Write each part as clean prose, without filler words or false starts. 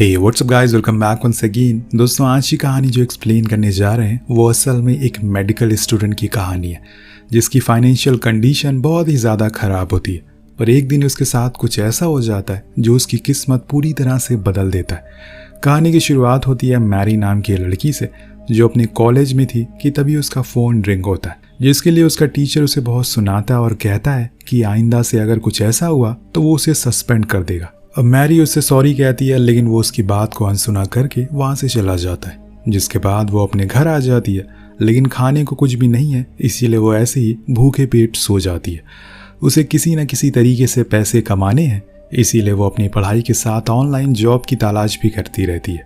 हे what's up guys, welcome back once again. दोस्तों, आज की कहानी जो एक्सप्लेन करने जा रहे हैं वो असल में एक मेडिकल स्टूडेंट की कहानी है जिसकी फाइनेंशियल कंडीशन बहुत ही ज़्यादा ख़राब होती है। पर एक दिन उसके साथ कुछ ऐसा हो जाता है जो उसकी किस्मत पूरी तरह से बदल देता है। कहानी की शुरुआत होती है मैरी नाम की लड़की से जो अपने कॉलेज में थी कि तभी उसका फ़ोन रिंग होता है, जिसके लिए उसका टीचर उसे बहुत सुनाता है और कहता है कि आइंदा से अगर कुछ ऐसा हुआ तो वो उसे सस्पेंड कर देगा। अब मैरी उससे सॉरी कहती है, लेकिन वो उसकी बात को अनसुना करके वहाँ से चला जाता है। जिसके बाद वो अपने घर आ जाती है, लेकिन खाने को कुछ भी नहीं है, इसीलिए वो ऐसे ही भूखे पेट सो जाती है। उसे किसी न किसी तरीके से पैसे कमाने हैं, इसीलिए वो अपनी पढ़ाई के साथ ऑनलाइन जॉब की तलाश भी करती रहती है,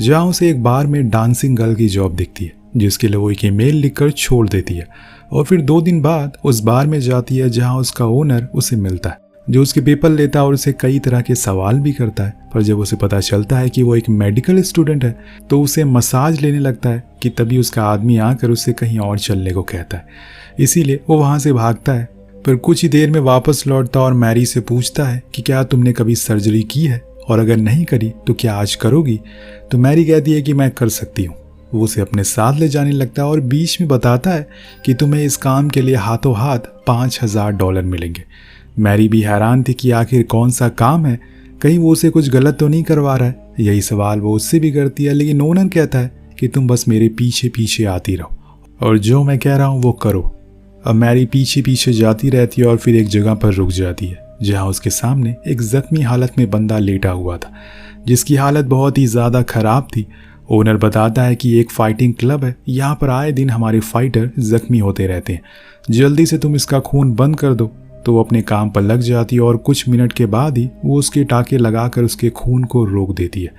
जहाँ उसे एक बार में डांसिंग गर्ल की जॉब दिखती है, जिसके लिए वो एक ईमेल लिखकर छोड़ देती है। और फिर 2 दिन बाद उस बार में जाती है जहाँ उसका ओनर उसे मिलता है, जो उसके पेपर लेता है और उसे कई तरह के सवाल भी करता है। पर जब उसे पता चलता है कि वो एक मेडिकल स्टूडेंट है तो उसे मसाज लेने लगता है कि तभी उसका आदमी आकर उससे कहीं और चलने को कहता है। इसीलिए वो वहाँ से भागता है। पर कुछ ही देर में वापस लौटता और मैरी से पूछता है कि क्या तुमने कभी सर्जरी की है, और अगर नहीं करी तो क्या आज करोगी। तो मैरी कहती है कि मैं कर सकती हूँ। वो उसे अपने साथ ले जाने लगता है और बीच में बताता है कि तुम्हें इस काम के लिए हाथों हाथ $5000 मिलेंगे। मैरी भी हैरान थी कि आखिर कौन सा काम है, कहीं वो उसे कुछ गलत तो नहीं करवा रहा है। यही सवाल वो उससे भी करती है, लेकिन ओनर कहता है कि तुम बस मेरे पीछे पीछे आती रहो और जो मैं कह रहा हूँ वो करो। अब मैरी पीछे पीछे जाती रहती है और फिर एक जगह पर रुक जाती है जहाँ उसके सामने एक जख्मी हालत में बंदा लेटा हुआ था, जिसकी हालत बहुत ही ज़्यादा ख़राब थी। ओनर बताता है कि एक फाइटिंग क्लब है, यहाँ पर आए दिन हमारे फाइटर जख्मी होते रहते हैं, जल्दी से तुम इसका खून बंद कर दो। तो वो अपने काम पर लग जाती है और कुछ मिनट के बाद ही वो उसके टाँके लगाकर उसके खून को रोक देती है,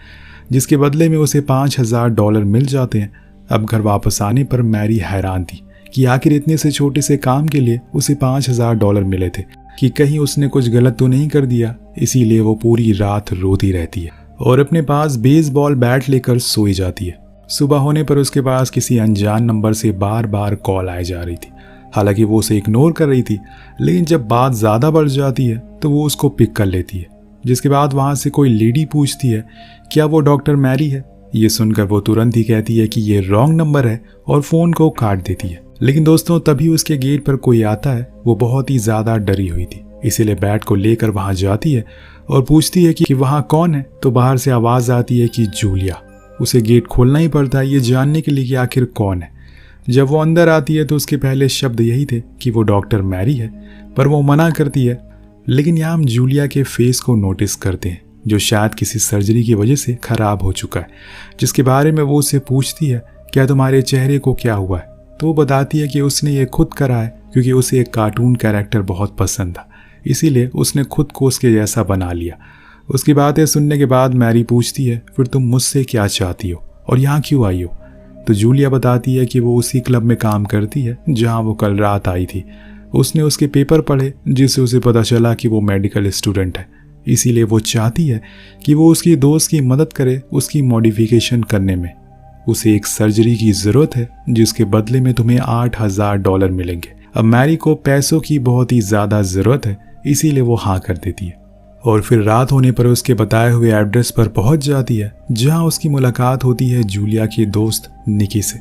जिसके बदले में उसे $5000 मिल जाते हैं। अब घर वापस आने पर मैरी हैरान थी कि आखिर इतने से छोटे से काम के लिए उसे $5000 मिले थे, कि कहीं उसने कुछ गलत तो नहीं कर दिया। इसीलिए वो पूरी रात रोती रहती है और अपने पास बेसबॉल बैट लेकर सोई जाती है। सुबह होने पर उसके पास किसी अनजान नंबर से बार बार कॉल आए जा रही थी। हालांकि वो उसे इग्नोर कर रही थी, लेकिन जब बात ज़्यादा बढ़ जाती है तो वो उसको पिक कर लेती है। जिसके बाद वहाँ से कोई लेडी पूछती है क्या वो डॉक्टर मैरी है। ये सुनकर वो तुरंत ही कहती है कि ये रॉन्ग नंबर है और फ़ोन को काट देती है। लेकिन दोस्तों, तभी उसके गेट पर कोई आता है। वो बहुत ही ज़्यादा डरी हुई थी, इसीलिए बैट को लेकर वहाँ जाती है और पूछती है कि वहाँ कौन है। तो बाहर से आवाज़ आती है कि जूलिया। उसे गेट खोलना ही पड़ता है ये जानने के लिए कि आखिर कौन है। जब वो अंदर आती है तो उसके पहले शब्द यही थे कि वो डॉक्टर मैरी है, पर वो मना करती है। लेकिन यहाँ हम जूलिया के फेस को नोटिस करते हैं, जो शायद किसी सर्जरी की वजह से ख़राब हो चुका है, जिसके बारे में वो उससे पूछती है क्या तुम्हारे चेहरे को क्या हुआ है। तो वो बताती है कि उसने ये खुद करा है क्योंकि उसे एक कार्टून कैरेक्टर बहुत पसंद था, इसीलिए उसने खुद को उसके जैसा बना लिया। उसकी बातें सुनने के बाद मैरी पूछती है फिर तुम मुझसे क्या चाहती हो और यहाँ क्यों आई हो। तो जूलिया बताती है कि वो उसी क्लब में काम करती है जहाँ वो कल रात आई थी। उसने उसके पेपर पढ़े जिससे उसे पता चला कि वो मेडिकल स्टूडेंट है, इसीलिए वो चाहती है कि वो उसकी दोस्त की मदद करे उसकी मॉडिफिकेशन करने में। उसे एक सर्जरी की ज़रूरत है जिसके बदले में तुम्हें $8000 मिलेंगे। अब मैरी को पैसों की बहुत ही ज़्यादा ज़रूरत है, इसीलिए वो हाँ कर देती है और फिर रात होने पर उसके बताए हुए एड्रेस पर पहुंच जाती है, जहां उसकी मुलाकात होती है जूलिया की दोस्त निकी से,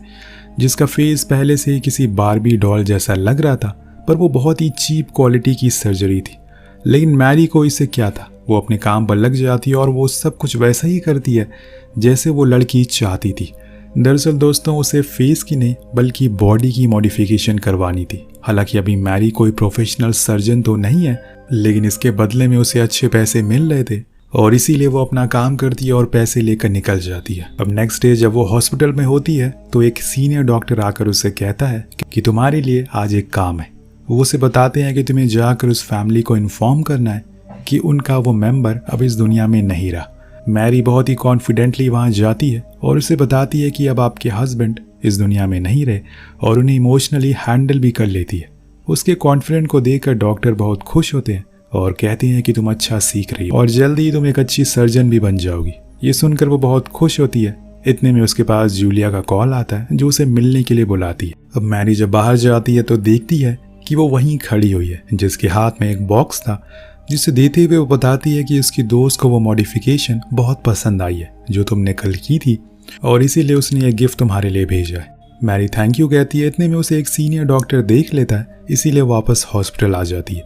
जिसका फेस पहले से ही किसी बारबी डॉल जैसा लग रहा था, पर वो बहुत ही चीप क्वालिटी की सर्जरी थी। लेकिन मैरी को इससे क्या था, वो अपने काम पर लग जाती है और वो सब कुछ वैसा ही करती है जैसे वो लड़की चाहती थी। दरअसल दोस्तों, उसे फेस की नहीं बल्कि बॉडी की मॉडिफिकेशन करवानी थी। हालांकि अभी मैरी कोई प्रोफेशनल सर्जन तो नहीं है, लेकिन इसके बदले में उसे अच्छे पैसे मिल रहे थे और इसीलिए वो अपना काम करती है और पैसे लेकर निकल जाती है। अब नेक्स्ट डे जब वो हॉस्पिटल में होती है तो एक सीनियर डॉक्टर आकर उससे कहता है कि तुम्हारे लिए आज एक काम है। वो उसे बताते हैं कि तुम्हें जाकर उस फैमिली को इन्फॉर्म करना है कि उनका वो मेंबर अब इस दुनिया में नहीं रहा। मैरी बहुत ही कॉन्फिडेंटली वहाँ जाती है और उसे बताती है कि अब आपके हस्बैंड इस दुनिया में नहीं रहे और उन्हें इमोशनली हैंडल भी कर लेती है। उसके कॉन्फिडेंट को देखकर डॉक्टर बहुत खुश होते हैं और कहते हैं कि तुम अच्छा सीख रही हो और जल्दी ही तुम एक अच्छी सर्जन भी बन जाओगी। ये सुनकर वो बहुत खुश होती है। इतने में उसके पास जूलिया का कॉल आता है जो उसे मिलने के लिए बुलाती है। अब मैरी जब बाहर जाती है तो देखती है कि वो वहीं खड़ी हुई है, जिसके हाथ में एक बॉक्स था जिसे देते हुए वो बताती है कि उसकी दोस्त को वो मॉडिफिकेशन बहुत पसंद आई है जो तुमने कल की थी, और इसीलिए उसने ये गिफ्ट तुम्हारे लिए भेजा है। मैरी थैंक यू कहती है। इतने में उसे एक सीनियर डॉक्टर देख लेता है, इसीलिए वापस हॉस्पिटल आ जाती है,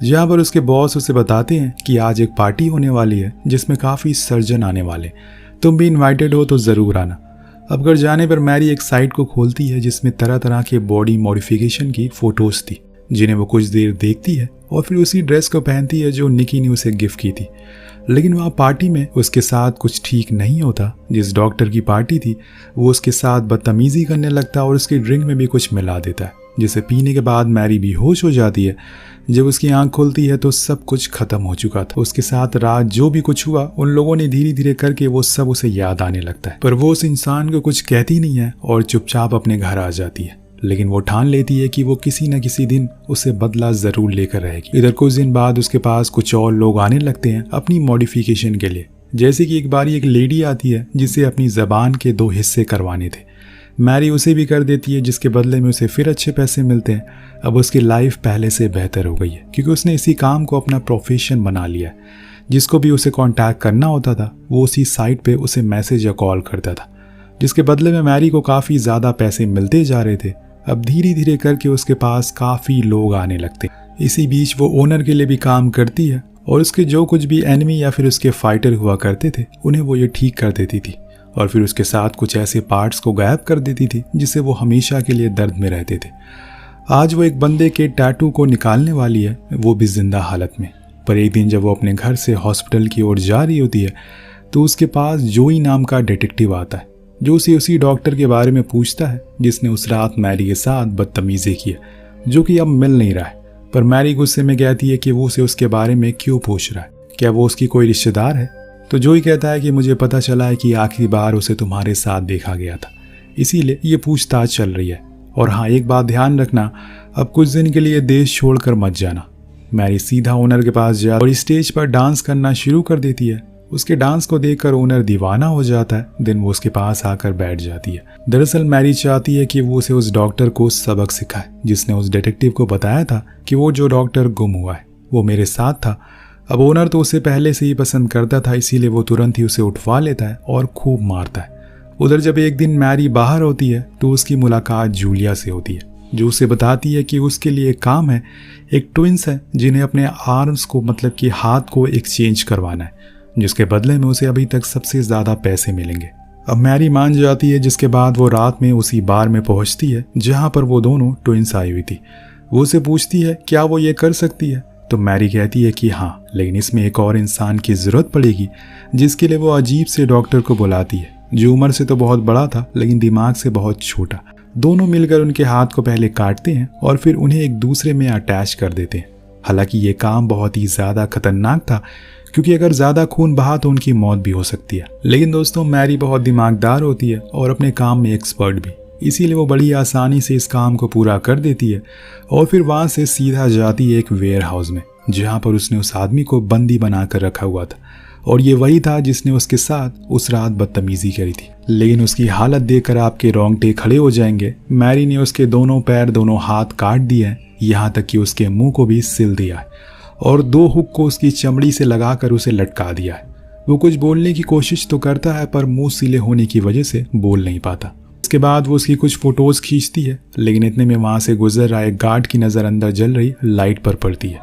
जहाँ पर उसके बॉस उसे बताते हैं कि आज एक पार्टी होने वाली है जिसमें काफ़ी सर्जन आने वाले, तुम भी इन्वाइटेड हो तो ज़रूर आना। अब घर जाने पर मैरी एक साइट को खोलती है जिसमें तरह तरह के बॉडी मॉडिफिकेशन की फ़ोटोज़ थी, जिन्हें वो कुछ देर देखती है और फिर उसी ड्रेस को पहनती है जो निकी ने उसे गिफ्ट की थी। लेकिन वहाँ पार्टी में उसके साथ कुछ ठीक नहीं होता। जिस डॉक्टर की पार्टी थी वो उसके साथ बदतमीज़ी करने लगता है और उसकी ड्रिंक में भी कुछ मिला देता है, जिसे पीने के बाद मैरी बेहोश हो जाती है। जब उसकी आंख खुलती है तो सब कुछ खत्म हो चुका था। उसके साथ रात जो भी कुछ हुआ उन लोगों ने धीरे धीरे करके वो सब उसे याद आने लगता है, पर वो उस इंसान को कुछ कहती नहीं है और चुपचाप अपने घर आ जाती है। लेकिन वो ठान लेती है कि वो किसी न किसी दिन उसे बदला जरूर लेकर रहेगी। इधर कुछ दिन बाद उसके पास कुछ और लोग आने लगते हैं अपनी मॉडिफिकेशन के लिए। जैसे कि एक बारी एक लेडी आती है जिसे अपनी जबान के 2 हिस्से करवाने थे। मैरी उसे भी कर देती है, जिसके बदले में उसे फिर अच्छे पैसे मिलते हैं। अब उसकी लाइफ पहले से बेहतर हो गई है क्योंकि उसने इसी काम को अपना प्रोफेशन बना लिया है। जिसको भी उसे कांटेक्ट करना होता था वो उसी साइट पे उसे मैसेज या कॉल करता था, जिसके बदले में मैरी को काफ़ी ज़्यादा पैसे मिलते जा रहे थे। अब धीरे धीरे करके उसके पास काफ़ी लोग आने लगते। इसी बीच वो ओनर के लिए भी काम करती है और उसके जो कुछ भी एनिमी या फिर उसके फाइटर हुआ करते थे उन्हें वो ये ठीक कर देती थी, और फिर उसके साथ कुछ ऐसे पार्ट्स को गायब कर देती थी जिससे वो हमेशा के लिए दर्द में रहते थे। आज वो एक बंदे के टैटू को निकालने वाली है, वो भी जिंदा हालत में। पर एक दिन जब वो अपने घर से हॉस्पिटल की ओर जा रही होती है तो उसके पास जोई नाम का डिटेक्टिव आता है, जो उसे उसी डॉक्टर के बारे में पूछता है जिसने उस रात मैरी के साथ बदतमीजी की है, जो कि अब मिल नहीं रहा है। पर मैरी गुस्से में कहती है कि वो उसे उसके बारे में क्यों पूछ रहा है, क्या वो उसकी कोई रिश्तेदार है। तो जोई कहता है कि मुझे पता चला है कि आखिरी बार उसे तुम्हारे साथ देखा गया था, इसीलिए ये पूछताछ चल रही है। और हाँ, एक बात ध्यान रखना, अब कुछ दिन के लिए देश छोड़कर मत जाना। मैरी सीधा ओनर के पास जा और स्टेज पर डांस करना शुरू कर देती है। उसके डांस को देखकर ओनर दीवाना हो जाता है। दिन वो उसके पास आकर बैठ जाती है। दरअसल मैरी चाहती है कि वो उसे उस डॉक्टर को सबक सिखाए जिसने उस डिटेक्टिव को बताया था कि वो जो डॉक्टर गुम हुआ है वो मेरे साथ था। अब ओनर तो उसे पहले से ही पसंद करता था, इसीलिए वो तुरंत ही उसे उठवा लेता है और खूब मारता है। उधर जब एक दिन मैरी बाहर होती है तो उसकी मुलाकात जूलिया से होती है, जो उसे बताती है कि उसके लिए काम है, एक ट्विंस है जिन्हें अपने आर्म्स को मतलब कि हाथ को एक्सचेंज करवाना है, जिसके बदले में उसे अभी तक सबसे ज़्यादा पैसे मिलेंगे। अब मैरी मान जाती है, जिसके बाद वो रात में उसी बार में पहुंचती है जहां पर वो दोनों ट्विंस आई हुई थी। वो उसे पूछती है क्या वो ये कर सकती है, तो मैरी कहती है कि हाँ, लेकिन इसमें एक और इंसान की ज़रूरत पड़ेगी, जिसके लिए वो अजीब से डॉक्टर को बुलाती है, जो उम्र से तो बहुत बड़ा था लेकिन दिमाग से बहुत छोटा। दोनों मिलकर उनके हाथ को पहले काटते हैं और फिर उन्हें एक दूसरे में अटैच कर देते हैं। हालांकि ये काम बहुत ही ज़्यादा खतरनाक था, क्योंकि अगर ज़्यादा खून बहा तो उनकी मौत भी हो सकती है। लेकिन दोस्तों, मैरी बहुत दिमागदार होती है और अपने काम में एक्सपर्ट भी, इसीलिए वो बड़ी आसानी से इस काम को पूरा कर देती है और फिर वहाँ से सीधा जाती है एक वेयर हाउस में, जहाँ पर उसने उस आदमी को बंदी बनाकर रखा हुआ था, और ये वही था जिसने उसके साथ उस रात बदतमीजी करी थी। लेकिन उसकी हालत देखकर आपके रोंगटे खड़े हो जाएंगे। मैरी ने उसके दोनों पैर दोनों हाथ काट दिए हैं, यहाँ तक कि उसके मुंह को भी सिल दिया है और 2 हुक को उसकी चमड़ी से लगाकर उसे लटका दिया है। वो कुछ बोलने की कोशिश तो करता है पर मुंह सिले होने की वजह से बोल नहीं पाता। इसके बाद वो उसकी कुछ फोटोज खींचती है, लेकिन इतने में वहाँ से गुजर रहा एक गार्ड की नज़र अंदर जल रही लाइट पर पड़ती है,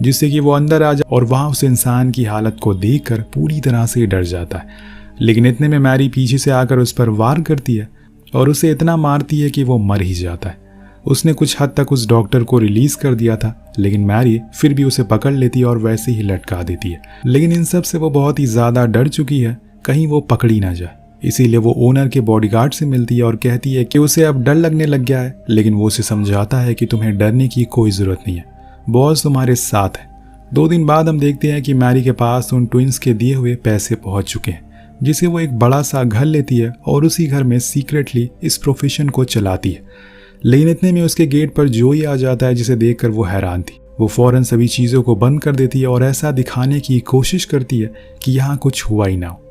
जिससे कि वो अंदर आ जाए और वहाँ उस इंसान की हालत को देखकर पूरी तरह से डर जाता है। लेकिन इतने में मैरी पीछे से आकर उस पर वार करती है और उसे इतना मारती है कि वो मर ही जाता है। उसने कुछ हद तक उस डॉक्टर को रिलीज कर दिया था, लेकिन मैरी फिर भी उसे पकड़ लेती है और वैसे ही लटका देती है। लेकिन इन सब से वो बहुत ही ज़्यादा डर चुकी है, कहीं वो पकड़ी ना जाए, इसीलिए वो ओनर के बॉडीगार्ड से मिलती है और कहती है कि उसे अब डर लगने लग गया है। लेकिन वो उसे समझाता है कि तुम्हें डरने की कोई ज़रूरत नहीं है, बॉस तुम्हारे साथ है। 2 दिन बाद हम देखते हैं कि मैरी के पास उन ट्विंस के दिए हुए पैसे पहुंच चुके हैं, जिसे वो एक बड़ा सा घर लेती है और उसी घर में सीक्रेटली इस प्रोफेशन को चलाती है। लेकिन इतने में उसके गेट पर जोई आ जाता है, जिसे देखकर वो हैरान थी। वो फौरन सभी चीज़ों को बंद कर देती है और ऐसा दिखाने की कोशिश करती है कि यहाँ कुछ हुआ ही ना हो।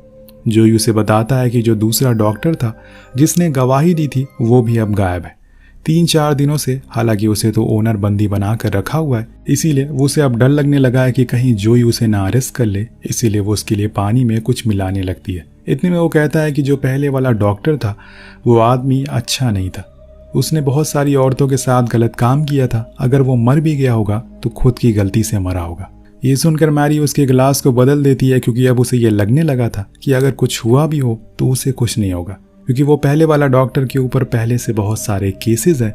जोई उसे बताता है कि जो दूसरा डॉक्टर था जिसने गवाही दी थी वो भी अब गायब है। 3-4 दिनों से। हालांकि उसे तो ओनर बंदी बना कर रखा हुआ है, इसीलिए उसे अब डर लगने लगा है कि कहीं जोई उसे ना अरेस्ट कर ले, इसीलिए वो उसके लिए पानी में कुछ मिलाने लगती है। इतने में वो कहता है कि जो पहले वाला डॉक्टर था वो आदमी अच्छा नहीं था, उसने बहुत सारी औरतों के साथ गलत काम किया था, अगर वो मर भी गया होगा तो खुद की गलती से मरा होगा। ये सुनकर मैरी उसके गिलास को बदल देती है, क्योंकि अब उसे ये लगने लगा था कि अगर कुछ हुआ भी हो तो उसे कुछ नहीं होगा, क्योंकि वो पहले वाला डॉक्टर के ऊपर पहले से बहुत सारे केसेस हैं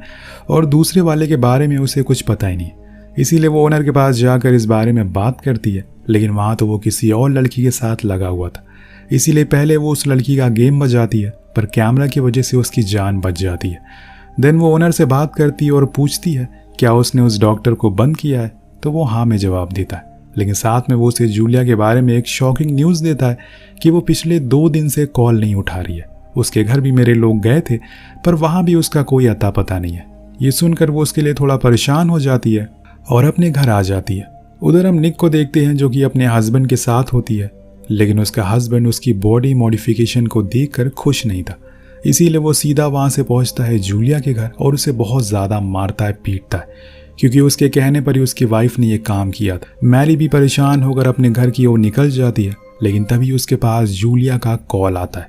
और दूसरे वाले के बारे में उसे कुछ पता ही नहीं। इसीलिए वो ओनर के पास जाकर इस बारे में बात करती है, लेकिन वहाँ तो वो किसी और लड़की के साथ लगा हुआ था, इसीलिए पहले वो उस लड़की का गेम बजाती है, पर कैमरा की वजह से उसकी जान बच जाती है। देन वो ओनर से बात करती है और पूछती है क्या उसने उस डॉक्टर को बंद किया है, तो वो हाँ में जवाब देता है। लेकिन साथ में वो उसे जूलिया के बारे में एक शॉकिंग न्यूज़ देता है कि वो पिछले 2 दिन से कॉल नहीं उठा रही है। उसके घर भी मेरे लोग गए थे, पर वहाँ भी उसका कोई अता पता नहीं है। ये सुनकर वो उसके लिए थोड़ा परेशान हो जाती है और अपने घर आ जाती है। उधर हम निक को देखते हैं, जो कि अपने हस्बैंड के साथ होती है, लेकिन उसका हस्बैंड उसकी बॉडी मॉडिफिकेशन को देखकर खुश नहीं था, इसीलिए वो सीधा वहाँ से पहुँचता है जूलिया के घर और उसे बहुत ज़्यादा मारता है, पीटता है, क्योंकि उसके कहने पर ही उसकी वाइफ ने ये काम किया था। मैरी भी परेशान होकर अपने घर की ओर निकल जाती है, लेकिन तभी उसके पास जूलिया का कॉल आता है,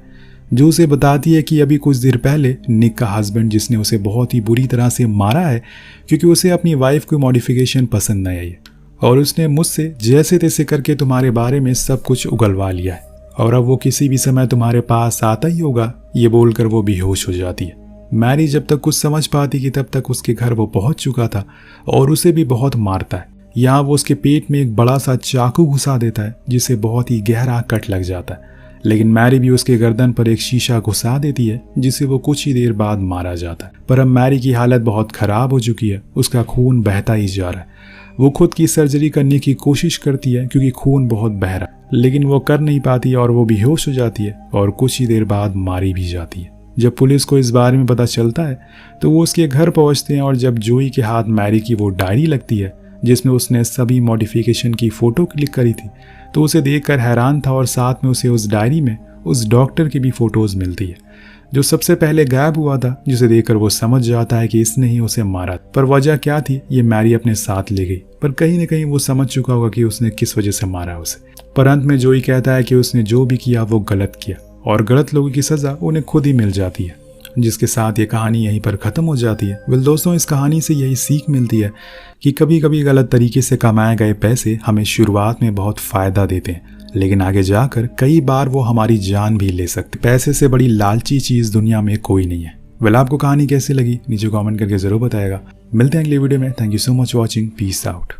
जो उसे बताती है कि अभी कुछ देर पहले निक का हस्बैंड, जिसने उसे बहुत ही बुरी तरह से मारा है क्योंकि उसे अपनी वाइफ की मॉडिफिकेशन पसंद नहीं आई, और उसने मुझसे जैसे तैसे करके तुम्हारे बारे में सब कुछ उगलवा लिया है और अब वो किसी भी समय तुम्हारे पास आता ही होगा। ये बोलकर वो बेहोश हो जाती है। मैरी जब तक कुछ समझ पाती कि तब तक उसके घर वो पहुंच चुका था और उसे भी बहुत मारता है। यहाँ वो उसके पेट में एक बड़ा सा चाकू घुसा देता है, जिससे बहुत ही गहरा कट लग जाता है, लेकिन मैरी भी उसके गर्दन पर एक शीशा घुसा देती है, जिससे वो कुछ ही देर बाद मारा जाता है। पर अब मैरी की हालत बहुत खराब हो चुकी है, उसका खून बहता ही जा रहा है। वो खुद की सर्जरी करने की कोशिश करती है क्योंकि खून बहुत बह रहा है, लेकिन वो कर नहीं पाती और वो बेहोश हो जाती है और कुछ ही देर बाद मारी भी जाती है। जब पुलिस को इस बारे में पता चलता है तो वो उसके घर पहुंचते हैं और जब जोई के हाथ मैरी की वो डायरी लगती है जिसमें उसने सभी मॉडिफिकेशन की फ़ोटो क्लिक करी थी, तो उसे देखकर हैरान था और साथ में उसे उस डायरी में उस डॉक्टर की भी फ़ोटोज़ मिलती है जो सबसे पहले गायब हुआ था, जिसे देखकर वो समझ जाता है कि इसने ही उसे मारा। पर वजह क्या थी ये मैरी अपने साथ ले गई, पर कहीं न कहीं वो समझ चुका होगा कि उसने किस वजह से मारा उसे। पर अंत में जोई कहता है कि उसने जो भी किया वो गलत किया और गलत लोगों की सज़ा उन्हें खुद ही मिल जाती है, जिसके साथ ये कहानी यहीं पर ख़त्म हो जाती है। वेल दोस्तों, इस कहानी से यही सीख मिलती है कि कभी कभी गलत तरीके से कमाए गए पैसे हमें शुरुआत में बहुत फ़ायदा देते हैं, लेकिन आगे जाकर कई बार वो हमारी जान भी ले सकते। पैसे से बड़ी लालची चीज़ दुनिया में कोई नहीं है। वेल आपको कहानी कैसी लगी नीचे कमेंट करके ज़रूर बताएगा। मिलते हैं अगली वीडियो में। Thank you so much watching. Peace out.